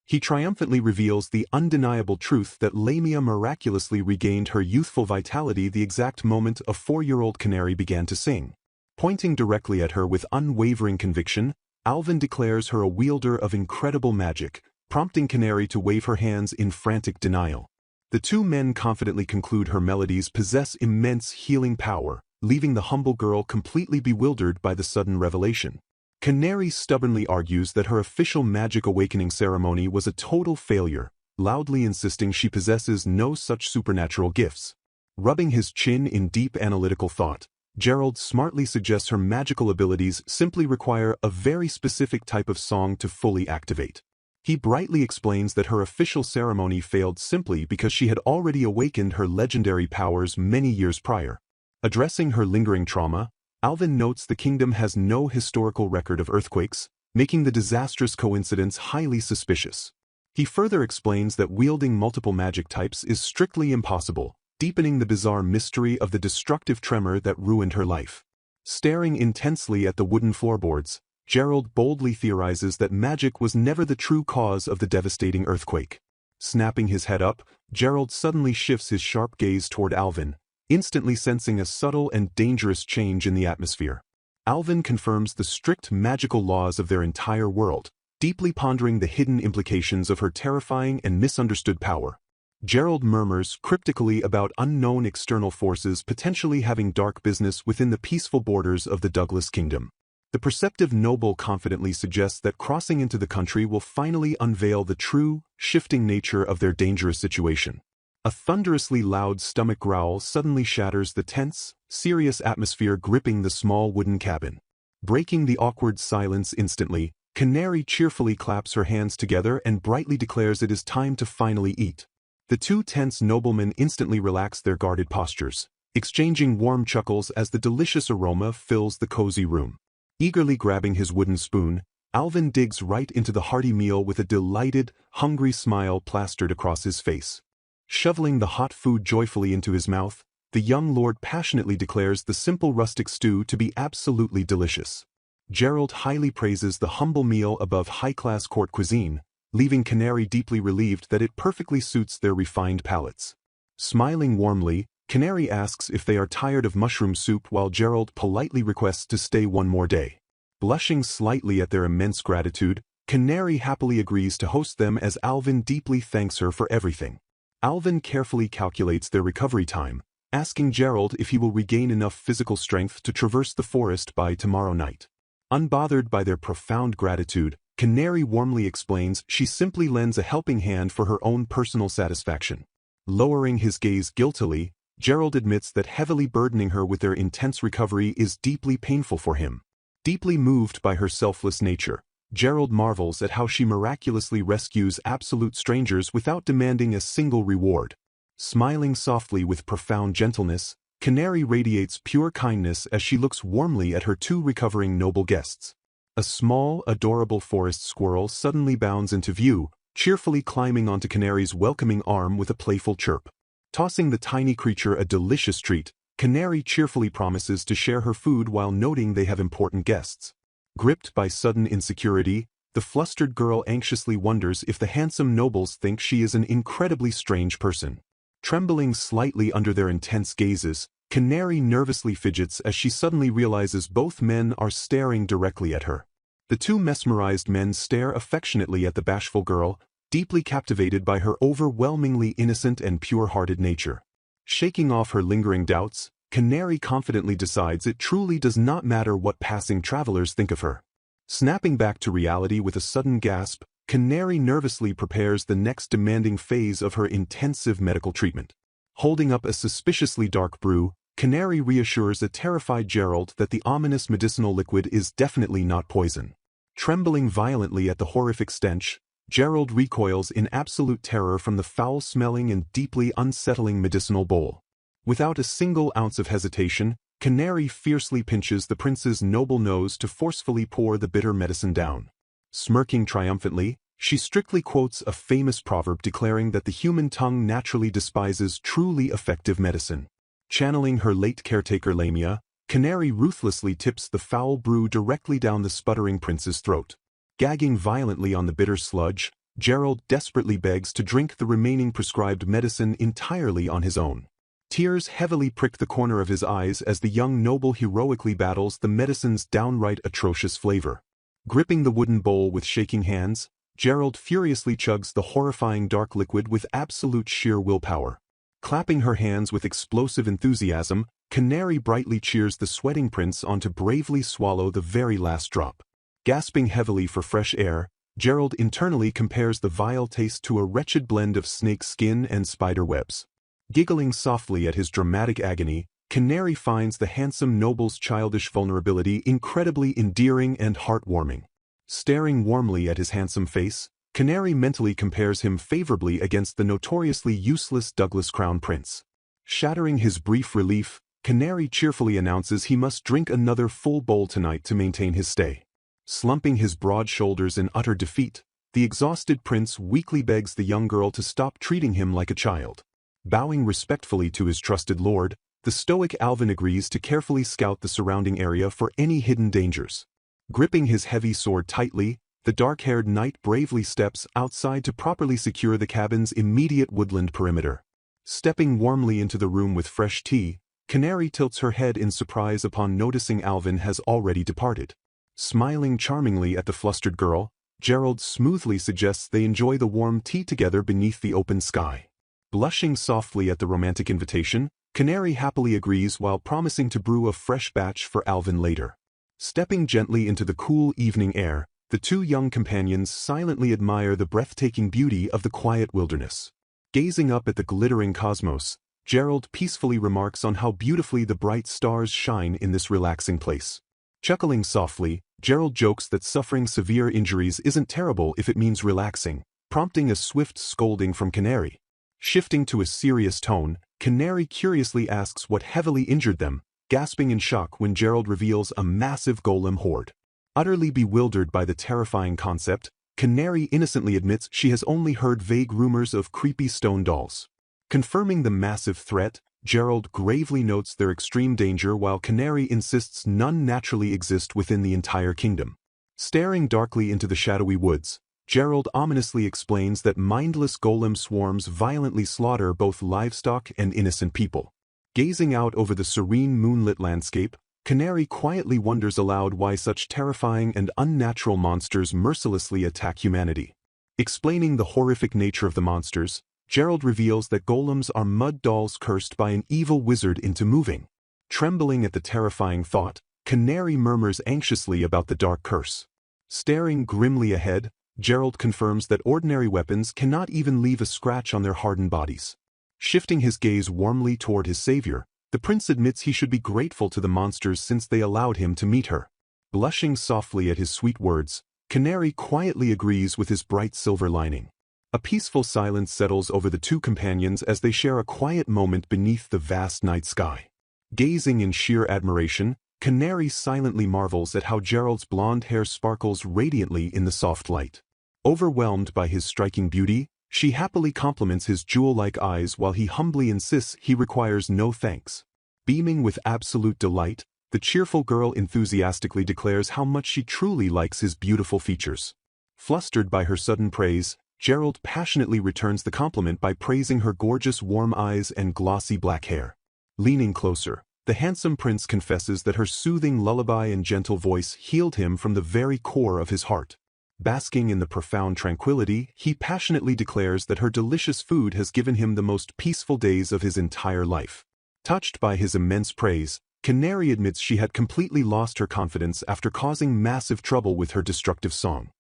A: He triumphantly reveals the undeniable truth that Lamia miraculously regained her youthful vitality the exact moment a 4-year-old Canary began to sing. Pointing directly at her with unwavering conviction, Alvin declares her a wielder of incredible magic, prompting Canary to wave her hands in frantic denial. The two men confidently conclude her melodies possess immense healing power, leaving the humble girl completely bewildered by the sudden revelation. Canary stubbornly argues that her official magic awakening ceremony was a total failure, loudly insisting she possesses no such supernatural gifts. Rubbing his chin in deep analytical thought, Gerald smartly suggests her magical abilities simply require a very specific type of song to fully activate. He brightly explains that her official ceremony failed simply because she had already awakened her legendary powers many years prior. Addressing her lingering trauma, Alvin notes the kingdom has no historical record of earthquakes, making the disastrous coincidence highly suspicious. He further explains that wielding multiple magic types is strictly impossible, deepening the bizarre mystery of the destructive tremor that ruined her life. Staring intensely at the wooden floorboards, Gerald boldly theorizes that magic was never the true cause of the devastating earthquake. Snapping his head up, Gerald suddenly shifts his sharp gaze toward Alvin, instantly sensing a subtle and dangerous change in the atmosphere. Alvin confirms the strict magical laws of their entire world, deeply pondering the hidden implications of her terrifying and misunderstood power. Gerald murmurs cryptically about unknown external forces potentially having dark business within the peaceful borders of the Douglas Kingdom. The perceptive noble confidently suggests that crossing into the country will finally unveil the true, shifting nature of their dangerous situation. A thunderously loud stomach growl suddenly shatters the tense, serious atmosphere gripping the small wooden cabin. Breaking the awkward silence instantly, Canary cheerfully claps her hands together and brightly declares it is time to finally eat. The two tense noblemen instantly relax their guarded postures, exchanging warm chuckles as the delicious aroma fills the cozy room. Eagerly grabbing his wooden spoon, Alvin digs right into the hearty meal with a delighted, hungry smile plastered across his face. Shoveling the hot food joyfully into his mouth, the young lord passionately declares the simple rustic stew to be absolutely delicious. Gerald highly praises the humble meal above high-class court cuisine, leaving Canary deeply relieved that it perfectly suits their refined palates. Smiling warmly, Canary asks if they are tired of mushroom soup while Gerald politely requests to stay one more day. Blushing slightly at their immense gratitude, Canary happily agrees to host them as Alvin deeply thanks her for everything. Alvin carefully calculates their recovery time, asking Gerald if he will regain enough physical strength to traverse the forest by tomorrow night. Unbothered by their profound gratitude, Canary warmly explains she simply lends a helping hand for her own personal satisfaction. Lowering his gaze guiltily, Gerald admits that heavily burdening her with their intense recovery is deeply painful for him. Deeply moved by her selfless nature, Gerald marvels at how she miraculously rescues absolute strangers without demanding a single reward. Smiling softly with profound gentleness, Canary radiates pure kindness as she looks warmly at her two recovering noble guests. A small, adorable forest squirrel suddenly bounds into view, cheerfully climbing onto Canary's welcoming arm with a playful chirp. Tossing the tiny creature a delicious treat, Canary cheerfully promises to share her food while noting they have important guests. Gripped by sudden insecurity, the flustered girl anxiously wonders if the handsome nobles think she is an incredibly strange person. Trembling slightly under their intense gazes, Canary nervously fidgets as she suddenly realizes both men are staring directly at her. The two mesmerized men stare affectionately at the bashful girl, deeply captivated by her overwhelmingly innocent and pure-hearted nature. Shaking off her lingering doubts, Canary confidently decides it truly does not matter what passing travelers think of her. Snapping back to reality with a sudden gasp, Canary nervously prepares the next demanding phase of her intensive medical treatment. Holding up a suspiciously dark brew, Canary reassures a terrified Gerald that the ominous medicinal liquid is definitely not poison. Trembling violently at the horrific stench, Gerald recoils in absolute terror from the foul-smelling and deeply unsettling medicinal bowl. Without a single ounce of hesitation, Canary fiercely pinches the prince's noble nose to forcefully pour the bitter medicine down. Smirking triumphantly, she strictly quotes a famous proverb declaring that the human tongue naturally despises truly effective medicine. Channeling her late caretaker Lamia, Canary ruthlessly tips the foul brew directly down the sputtering prince's throat. Gagging violently on the bitter sludge, Gerald desperately begs to drink the remaining prescribed medicine entirely on his own. Tears heavily prick the corner of his eyes as the young noble heroically battles the medicine's downright atrocious flavor. Gripping the wooden bowl with shaking hands, Gerald furiously chugs the horrifying dark liquid with absolute sheer willpower. Clapping her hands with explosive enthusiasm, Canary brightly cheers the sweating prince on to bravely swallow the very last drop. Gasping heavily for fresh air, Gerald internally compares the vile taste to a wretched blend of snake skin and spider webs. Giggling softly at his dramatic agony, Canary finds the handsome noble's childish vulnerability incredibly endearing and heartwarming. Staring warmly at his handsome face, Canary mentally compares him favorably against the notoriously useless Douglas Crown Prince. Shattering his brief relief, Canary cheerfully announces he must drink another full bowl tonight to maintain his stay. Slumping his broad shoulders in utter defeat, the exhausted prince weakly begs the young girl to stop treating him like a child. Bowing respectfully to his trusted lord, the stoic Alvin agrees to carefully scout the surrounding area for any hidden dangers. Gripping his heavy sword tightly, the dark-haired knight bravely steps outside to properly secure the cabin's immediate woodland perimeter. Stepping warmly into the room with fresh tea, Canary tilts her head in surprise upon noticing Alvin has already departed. Smiling charmingly at the flustered girl, Gerald smoothly suggests they enjoy the warm tea together beneath the open sky. Blushing softly at the romantic invitation, Canary happily agrees while promising to brew a fresh batch for Alvin later. Stepping gently into the cool evening air, the two young companions silently admire the breathtaking beauty of the quiet wilderness. Gazing up at the glittering cosmos, Gerald peacefully remarks on how beautifully the bright stars shine in this relaxing place. Chuckling softly, Gerald jokes that suffering severe injuries isn't terrible if it means relaxing, prompting a swift scolding from Canary. Shifting to a serious tone, Canary curiously asks what heavily injured them, gasping in shock when Gerald reveals a massive golem horde. Utterly bewildered by the terrifying concept, Canary innocently admits she has only heard vague rumors of creepy stone dolls. Confirming the massive threat, Gerald gravely notes their extreme danger while Canary insists none naturally exist within the entire kingdom. Staring darkly into the shadowy woods, Gerald ominously explains that mindless golem swarms violently slaughter both livestock and innocent people. Gazing out over the serene moonlit landscape, Canary quietly wonders aloud why such terrifying and unnatural monsters mercilessly attack humanity. Explaining the horrific nature of the monsters, Gerald reveals that golems are mud dolls cursed by an evil wizard into moving. Trembling at the terrifying thought, Canary murmurs anxiously about the dark curse. Staring grimly ahead, Gerald confirms that ordinary weapons cannot even leave a scratch on their hardened bodies. Shifting his gaze warmly toward his savior, the prince admits he should be grateful to the monsters since they allowed him to meet her. Blushing softly at his sweet words, Canary quietly agrees with his bright silver lining. A peaceful silence settles over the two companions as they share a quiet moment beneath the vast night sky. Gazing in sheer admiration, Canary silently marvels at how Gerald's blonde hair sparkles radiantly in the soft light. Overwhelmed by his striking beauty, she happily compliments his jewel-like eyes while he humbly insists he requires no thanks. Beaming with absolute delight, the cheerful girl enthusiastically declares how much she truly likes his beautiful features. Flustered by her sudden praise, Gerald passionately returns the compliment by praising her gorgeous warm eyes and glossy black hair. Leaning closer, the handsome prince confesses that her soothing lullaby and gentle voice healed him from the very core of his heart. Basking in the profound tranquility, he passionately declares that her delicious food has given him the most peaceful days of his entire life. Touched by his immense praise, Canary admits she had completely lost her confidence after causing massive trouble with her destructive song.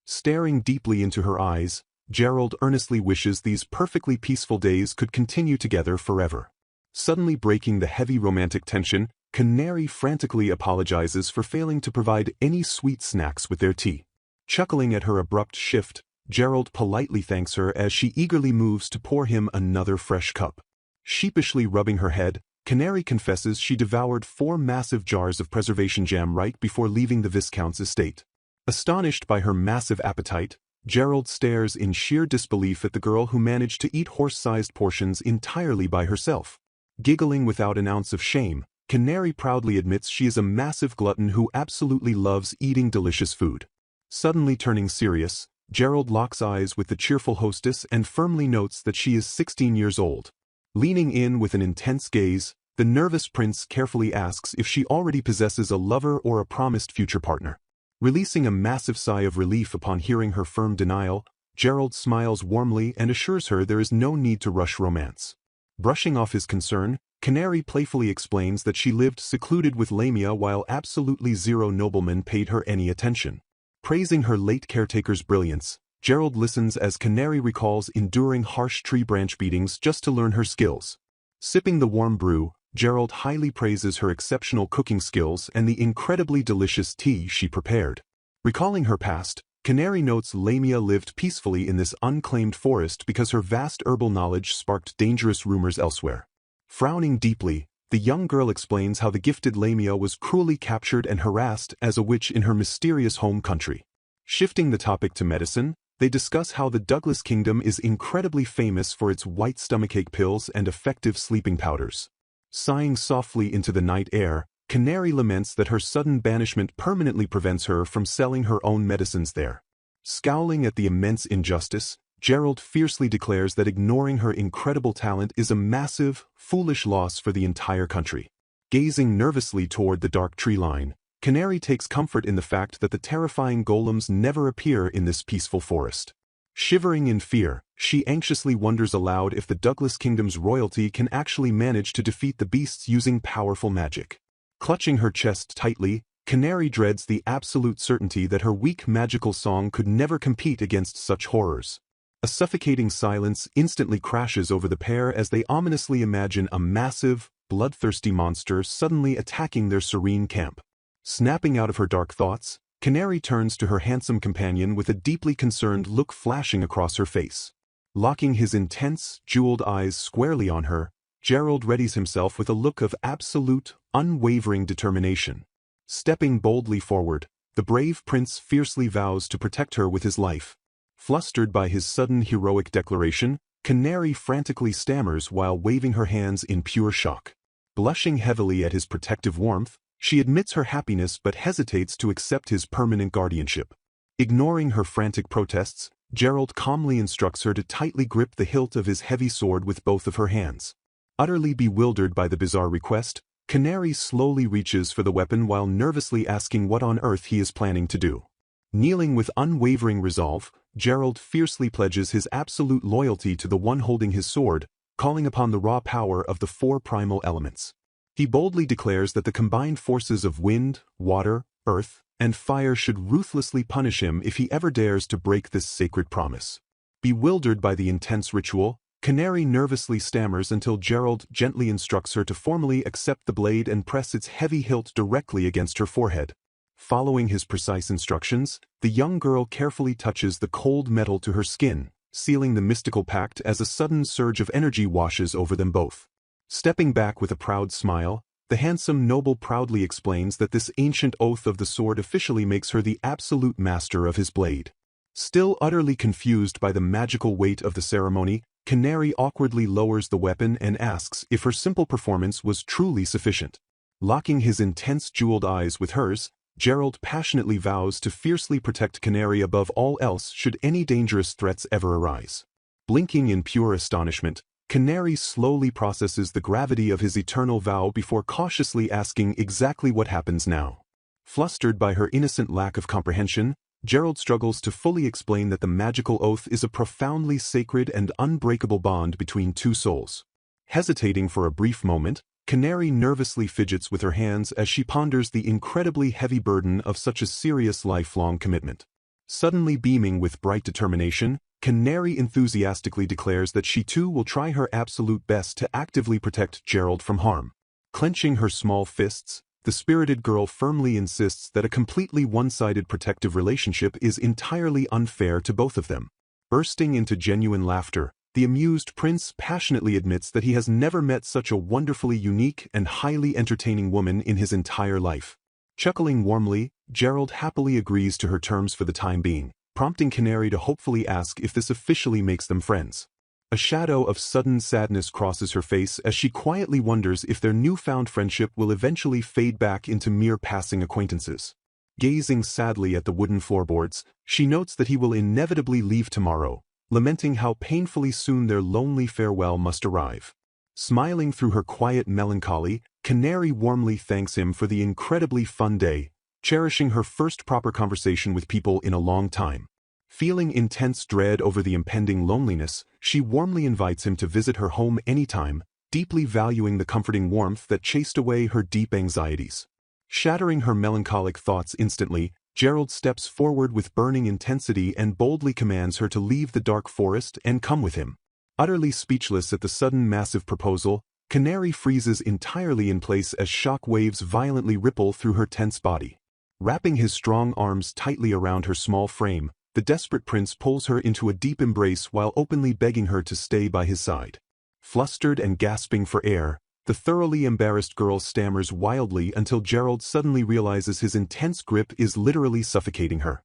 A: Staring deeply into her eyes, Gerald earnestly wishes these perfectly peaceful days could continue together forever. Suddenly breaking the heavy romantic tension, Canary frantically apologizes for failing to provide any sweet snacks with their tea. Chuckling at her abrupt shift, Gerald politely thanks her as she eagerly moves to pour him another fresh cup. Sheepishly rubbing her head, Canary confesses she devoured 4 massive jars of preservation jam right before leaving the Viscount's estate. Astonished by her massive appetite, Gerald stares in sheer disbelief at the girl who managed to eat horse-sized portions entirely by herself. Giggling without an ounce of shame, Canary proudly admits she is a massive glutton who absolutely loves eating delicious food. Suddenly turning serious, Gerald locks eyes with the cheerful hostess and firmly notes that she is 16 years old. Leaning in with an intense gaze, the nervous prince carefully asks if she already possesses a lover or a promised future partner. Releasing a massive sigh of relief upon hearing her firm denial, Gerald smiles warmly and assures her there is no need to rush romance. Brushing off his concern, Canary playfully explains that she lived secluded with Lamia while absolutely zero noblemen paid her any attention. Praising her late caretaker's brilliance, Gerald listens as Canary recalls enduring harsh tree branch beatings just to learn her skills. Sipping the warm brew, Gerald highly praises her exceptional cooking skills and the incredibly delicious tea she prepared. Recalling her past, Canary notes Lamia lived peacefully in this unclaimed forest because her vast herbal knowledge sparked dangerous rumors elsewhere. Frowning deeply, the young girl explains how the gifted Lamia was cruelly captured and harassed as a witch in her mysterious home country. Shifting the topic to medicine, they discuss how the Douglas Kingdom is incredibly famous for its white stomachache pills and effective sleeping powders. Sighing softly into the night air, Canary laments that her sudden banishment permanently prevents her from selling her own medicines there. Scowling at the immense injustice, Gerald fiercely declares that ignoring her incredible talent is a massive, foolish loss for the entire country. Gazing nervously toward the dark tree line, Canary takes comfort in the fact that the terrifying golems never appear in this peaceful forest. Shivering in fear, she anxiously wonders aloud if the Douglas Kingdom's royalty can actually manage to defeat the beasts using powerful magic. Clutching her chest tightly, Canary dreads the absolute certainty that her weak magical song could never compete against such horrors. A suffocating silence instantly crashes over the pair as they ominously imagine a massive, bloodthirsty monster suddenly attacking their serene camp. Snapping out of her dark thoughts, Canary turns to her handsome companion with a deeply concerned look flashing across her face. Locking his intense, jeweled eyes squarely on her, Gerald readies himself with a look of absolute, unwavering determination. Stepping boldly forward, the brave prince fiercely vows to protect her with his life. Flustered by his sudden heroic declaration, Canary frantically stammers while waving her hands in pure shock. Blushing heavily at his protective warmth, she admits her happiness but hesitates to accept his permanent guardianship. Ignoring her frantic protests, Gerald calmly instructs her to tightly grip the hilt of his heavy sword with both of her hands. Utterly bewildered by the bizarre request, Canary slowly reaches for the weapon while nervously asking what on earth he is planning to do. Kneeling with unwavering resolve, Gerald fiercely pledges his absolute loyalty to the one holding his sword, calling upon the raw power of the four primal elements. He boldly declares that the combined forces of wind, water, earth, and fire should ruthlessly punish him if he ever dares to break this sacred promise. Bewildered by the intense ritual, Canary nervously stammers until Gerald gently instructs her to formally accept the blade and press its heavy hilt directly against her forehead. Following his precise instructions, the young girl carefully touches the cold metal to her skin, sealing the mystical pact as a sudden surge of energy washes over them both. Stepping back with a proud smile, the handsome noble proudly explains that this ancient oath of the sword officially makes her the absolute master of his blade. Still utterly confused by the magical weight of the ceremony, Canary awkwardly lowers the weapon and asks if her simple performance was truly sufficient. Locking his intense jeweled eyes with hers, Gerald passionately vows to fiercely protect Canary above all else should any dangerous threats ever arise. Blinking in pure astonishment, Canary slowly processes the gravity of his eternal vow before cautiously asking exactly what happens now. Flustered by her innocent lack of comprehension, Gerald struggles to fully explain that the magical oath is a profoundly sacred and unbreakable bond between two souls. Hesitating for a brief moment, Canary nervously fidgets with her hands as she ponders the incredibly heavy burden of such a serious lifelong commitment. Suddenly beaming with bright determination, Canary enthusiastically declares that she too will try her absolute best to actively protect Gerald from harm. Clenching her small fists, the spirited girl firmly insists that a completely one-sided protective relationship is entirely unfair to both of them. Bursting into genuine laughter, the amused prince passionately admits that he has never met such a wonderfully unique and highly entertaining woman in his entire life. Chuckling warmly, Gerald happily agrees to her terms for the time being, prompting Canary to hopefully ask if this officially makes them friends. A shadow of sudden sadness crosses her face as she quietly wonders if their newfound friendship will eventually fade back into mere passing acquaintances. Gazing sadly at the wooden floorboards, she notes that he will inevitably leave tomorrow, lamenting how painfully soon their lonely farewell must arrive. Smiling through her quiet melancholy, Canary warmly thanks him for the incredibly fun day, cherishing her first proper conversation with people in a long time. Feeling intense dread over the impending loneliness, she warmly invites him to visit her home anytime, deeply valuing the comforting warmth that chased away her deep anxieties. Shattering her melancholic thoughts instantly, Gerald steps forward with burning intensity and boldly commands her to leave the dark forest and come with him. Utterly speechless at the sudden massive proposal, Canary freezes entirely in place as shock waves violently ripple through her tense body. Wrapping his strong arms tightly around her small frame, the desperate prince pulls her into a deep embrace while openly begging her to stay by his side. Flustered and gasping for air, the thoroughly embarrassed girl stammers wildly until Gerald suddenly realizes his intense grip is literally suffocating her.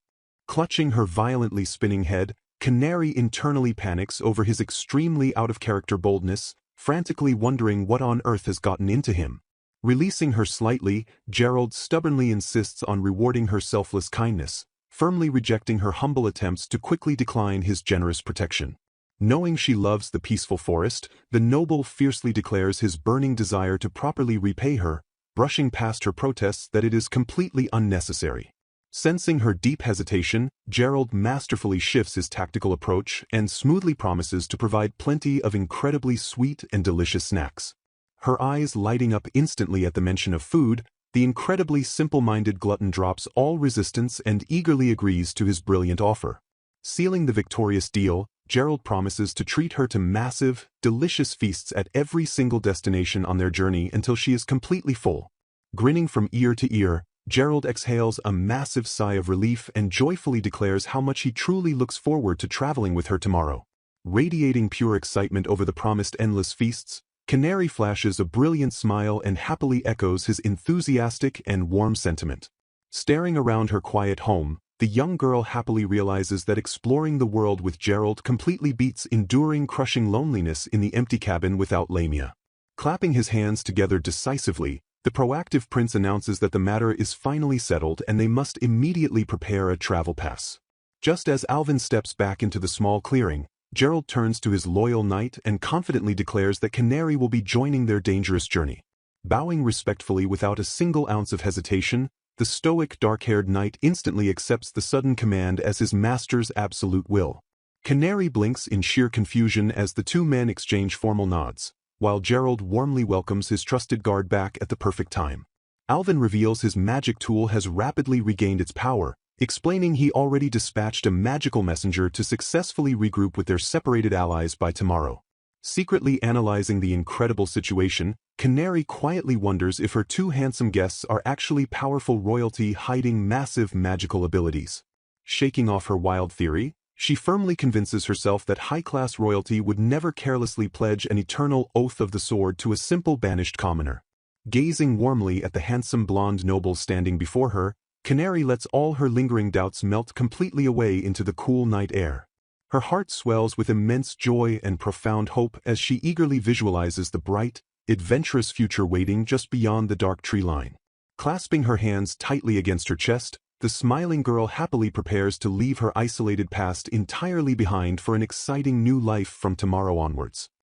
A: Clutching her violently spinning head, Canary internally panics over his extremely out-of-character boldness, frantically wondering what on earth has gotten into him. Releasing her slightly, Gerald stubbornly insists on rewarding her selfless kindness, firmly rejecting her humble attempts to quickly decline his generous protection. Knowing she loves the peaceful forest, the noble fiercely declares his burning desire to properly repay her, brushing past her protests that it is completely unnecessary. Sensing her deep hesitation, Gerald masterfully shifts his tactical approach and smoothly promises to provide plenty of incredibly sweet and delicious snacks. Her eyes lighting up instantly at the mention of food, the incredibly simple-minded glutton drops all resistance and eagerly agrees to his brilliant offer. Sealing the victorious deal, Gerald promises to treat her to massive, delicious feasts at every single destination on their journey until she is completely full. Grinning from ear to ear, Gerald exhales a massive sigh of relief and joyfully declares how much he truly looks forward to traveling with her tomorrow. Radiating pure excitement over the promised endless feasts, Canary flashes a brilliant smile and happily echoes his enthusiastic and warm sentiment. Staring around her quiet home, the young girl happily realizes that exploring the world with Gerald completely beats enduring crushing loneliness in the empty cabin without Lamia. Clapping his hands together decisively, the proactive prince announces that the matter is finally settled and they must immediately prepare a travel pass. Just as Alvin steps back into the small clearing, Gerald turns to his loyal knight and confidently declares that Canary will be joining their dangerous journey. Bowing respectfully without a single ounce of hesitation, the stoic dark-haired knight instantly accepts the sudden command as his master's absolute will. Canary blinks in sheer confusion as the two men exchange formal nods, while Gerald warmly welcomes his trusted guard back at the perfect time. Alvin reveals his magic tool has rapidly regained its power, explaining he already dispatched a magical messenger to successfully regroup with their separated allies by tomorrow. Secretly analyzing the incredible situation, Canary quietly wonders if her two handsome guests are actually powerful royalty hiding massive magical abilities. Shaking off her wild theory, she firmly convinces herself that high-class royalty would never carelessly pledge an eternal oath of the sword to a simple banished commoner. Gazing warmly at the handsome blonde noble standing before her, Canary lets all her lingering doubts melt completely away into the cool night air. Her heart swells with immense joy and profound hope as she eagerly visualizes the bright, adventurous future waiting just beyond the dark tree line. Clasping her hands tightly against her chest, the smiling girl happily prepares to leave her isolated past entirely behind for an exciting new life from tomorrow onwards.